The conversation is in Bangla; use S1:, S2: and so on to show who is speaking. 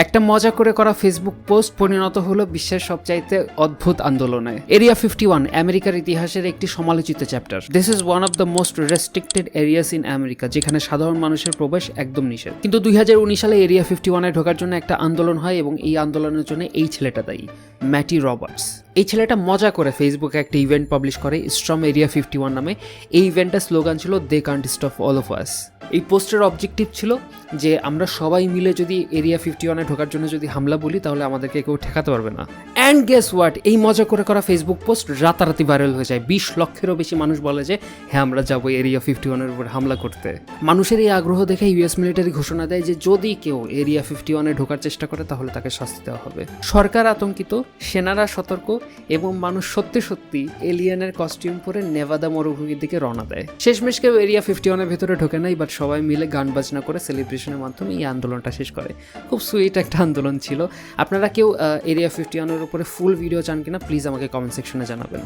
S1: একটা মজা করে করা ফেসবুক পোস্ট পরিণত হলো বিশ্বের সবচাইতে অদ্ভুত আন্দোলনে। এরিয়া 51 আমেরিকার ইতিহাসের একটি সমালোচিত chapter. This is one of the most restricted areas in America, যেখানে সাধারণ মানুষের প্রবেশ একদম নিষেধ। কিন্তু 2019 সালে এরিয়া 51-এ ঢোকার জন্য একটা আন্দোলন হয় এবং এই আন্দোলনের জন্য এই ছেলেটা দায়ী, ম্যাটি রবার্টস। এই ছেলেটা মজা করে ফেসবুকে একটা ইভেন্ট পাবলিশ করে, স্ট্রম এরিয়া 51 নামে। এই ইভেন্টের স্লোগান ছিল they can't stop all of us. এই পোস্টের অবজেক্টিভ ছিল যে আমরা সবাই মিলে যদি এরিয়া 51-এ ঢোকার জন্য যদি হামলা বলি তাহলে আমাদেরকে কেউ ঠেকাতে পারবে না। অ্যান্ড গেস হোয়াট, এই মজা করে করা ফেসবুক পোস্ট রাতারাতি ভাইরাল হয়ে যায়। 20 লক্ষেরও বেশি মানুষ বলে যে হ্যাঁ আমরা যাবো এরিয়া 51-এর উপর হামলা করতে। মানুষের এই আগ্রহ দেখে ইউএস মিলিটারি ঘোষণা দেয় যে যদি কেউ এরিয়া 51-এ ঢোকার চেষ্টা করে তাহলে তাকে শাস্তি দেওয়া হবে। সরকার আতঙ্কিত, সেনারা সতর্ক এবং মানুষ সত্যি সত্যি এলিয়েনের কস্টিউম পরে নেভাদা মরুভূমির দিকে রওনা দেয়। শেষমেশ কেউ এরিয়া 51-এর ভেতরে ঢোকে নাই, বাট সবাই মিলে গান বাজনা করে সেলিব্রেশনের মাধ্যমে এই আন্দোলনটা শেষ করে। খুব সুইট একটা আন্দোলন ছিল। আপনারা কেউ এরিয়া 51-এর উপরে ফুল ভিডিও চান কিনা প্লিজ আমাকে কমেন্ট সেকশনে জানাবেন।